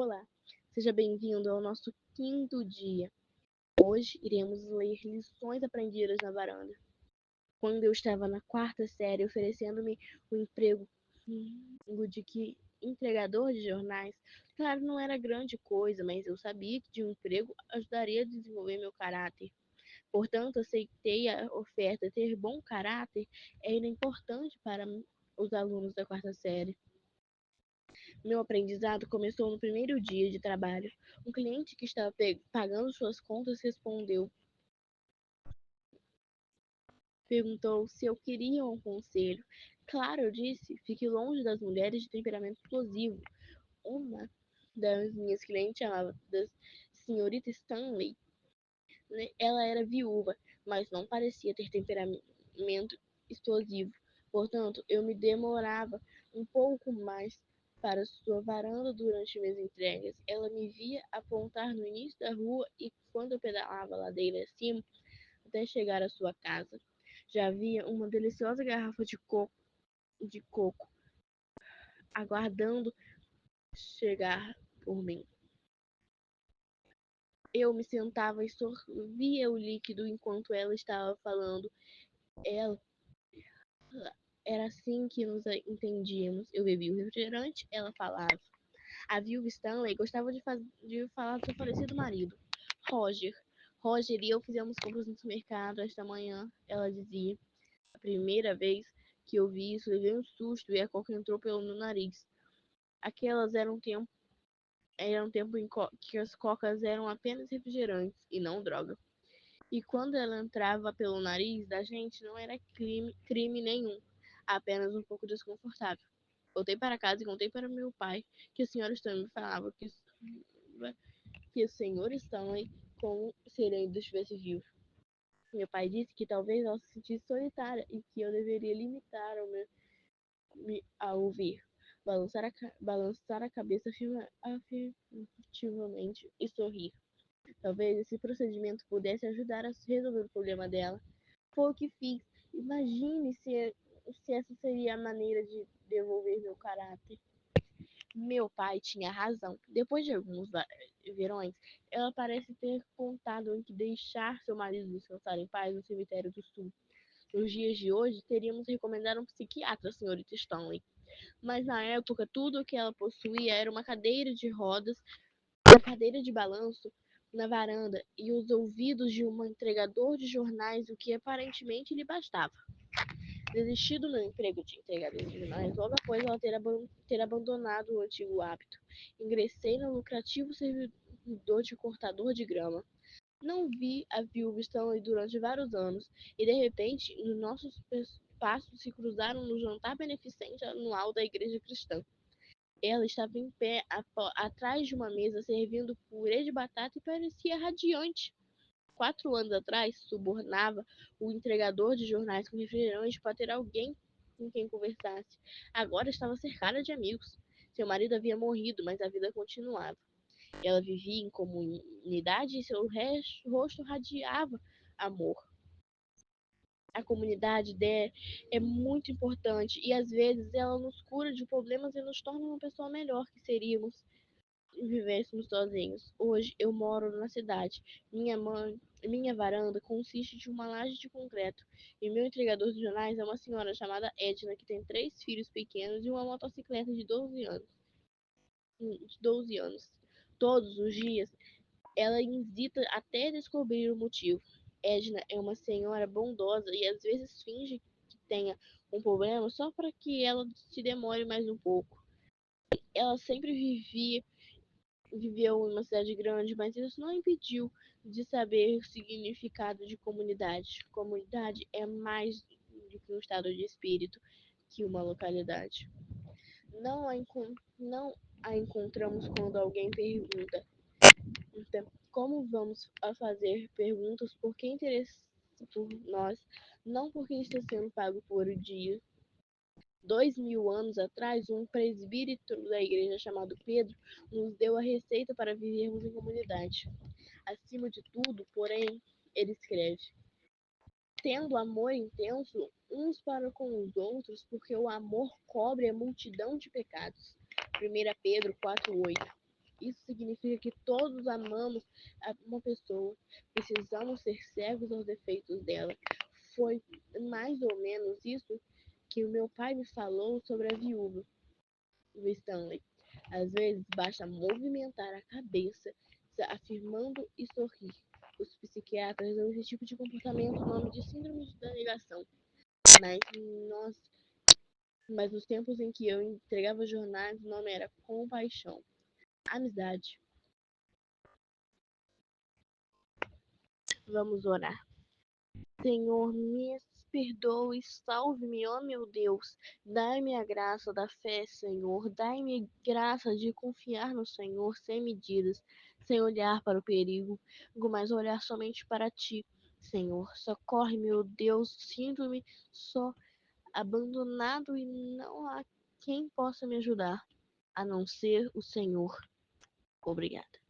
Olá, seja bem-vindo ao nosso quinto dia. Hoje iremos ler lições aprendidas na varanda. Quando eu estava na quarta série oferecendo-me o emprego de entregador de jornais, claro, não era grande coisa, mas eu sabia que de um emprego ajudaria a desenvolver meu caráter. Portanto, aceitei a oferta. Ter bom caráter era importante para os alunos da quarta série. Meu aprendizado começou no primeiro dia de trabalho. Um cliente que estava pagando suas contas perguntou se eu queria um conselho. Claro, eu disse, fique longe das mulheres de temperamento explosivo. Uma das minhas clientes chamava da senhorita Stanley. Ela era viúva, mas não parecia ter temperamento explosivo. Portanto, eu me demorava um pouco mais para sua varanda durante minhas entregas. Ela me via apontar no início da rua e, quando eu pedalava a ladeira acima até chegar à sua casa, já havia uma deliciosa garrafa de coco aguardando chegar por mim. Eu me sentava e sorvia o líquido enquanto ela estava falando. Ela Era assim que nos entendíamos. Eu bebia o refrigerante, ela falava. A viúva Stanley gostava de falar do seu falecido marido, Roger. Roger e eu fizemos compras no supermercado esta manhã, ela dizia. A primeira vez que eu vi isso, levei um susto e a coca entrou pelo meu nariz. Aquelas eram tempo que as cocas eram apenas refrigerantes e não droga. E quando ela entrava pelo nariz da gente, não era crime nenhum, apenas um pouco desconfortável. Voltei para casa e contei para meu pai que a senhora Stanley falava que o senhor Stanley como se ele ainda estivesse vivo. Meu pai disse que talvez ela se sentisse solitária e que eu deveria limitar a ouvir, balançar a cabeça afirmativamente e sorrir. Talvez esse procedimento pudesse ajudar a resolver o problema dela. Foi o que fiz. Imagine se essa seria a maneira de devolver meu caráter. Meu pai tinha razão. Depois de alguns verões, ela parece ter contado em que deixar seu marido descansar em paz no cemitério do sul. Nos dias de hoje, teríamos recomendado um psiquiatra, senhorita Stanley. Mas na época, tudo o que ela possuía era uma cadeira de rodas, uma cadeira de balanço na varanda e os ouvidos de um entregador de jornais, o que aparentemente lhe bastava. Desisti do meu emprego de entregador de jornais logo após ela ter abandonado o antigo hábito. Ingressei no lucrativo servidor de cortador de grama. Não vi a viúva Stanley durante vários anos, e de repente nossos passos se cruzaram no jantar beneficente anual da igreja cristã. Ela estava em pé atrás de uma mesa servindo purê de batata e parecia radiante. 4 anos atrás, subornava o entregador de jornais com refrigerante para ter alguém com quem conversasse. Agora estava cercada de amigos. Seu marido havia morrido, mas a vida continuava. Ela vivia em comunidade e seu rosto radiava amor. A comunidade é muito importante e às vezes ela nos cura de problemas e nos torna uma pessoa melhor que seríamos se vivêssemos sozinhos. Hoje eu moro na cidade. Minha varanda consiste de uma laje de concreto e meu entregador de jornais é uma senhora chamada Edna que tem 3 filhos pequenos e uma motocicleta de 12 anos. Todos os dias ela visita até descobrir o motivo. Edna é uma senhora bondosa e às vezes finge que tenha um problema só para que ela se demore mais um pouco. Ela sempre viveu em uma cidade grande, mas isso não impediu de saber o significado de comunidade. Comunidade é mais do que um estado de espírito que uma localidade. Não a encontramos quando alguém pergunta. Então, como vamos a fazer perguntas por quem interessa por nós, não por quem está sendo pago por o dia. 2000 anos atrás, um presbítero da igreja chamado Pedro nos deu a receita para vivermos em comunidade. Acima de tudo, porém, ele escreve: tendo amor intenso uns para com os outros, porque o amor cobre a multidão de pecados. 1 Pedro 4:8. Isso significa que todos amamos uma pessoa, precisamos ser cegos aos defeitos dela. Foi mais ou menos isso que o meu pai me falou sobre a viúva do Stanley. Às vezes basta movimentar a cabeça, afirmando e sorrir. Os psiquiatras dão esse tipo de comportamento o nome de síndrome da negação. Mas nós, mas nos tempos em que eu entregava jornais, o nome era compaixão, amizade. Vamos orar. Senhor, me perdoe, salve-me, ó meu Deus. Dai-me a graça da fé, Senhor. Dai-me graça de confiar no Senhor sem medidas, sem olhar para o perigo, mas olhar somente para ti. Senhor, socorre, meu Deus. Sinto-me só, abandonado e não há quem possa me ajudar, a não ser o Senhor. Obrigada.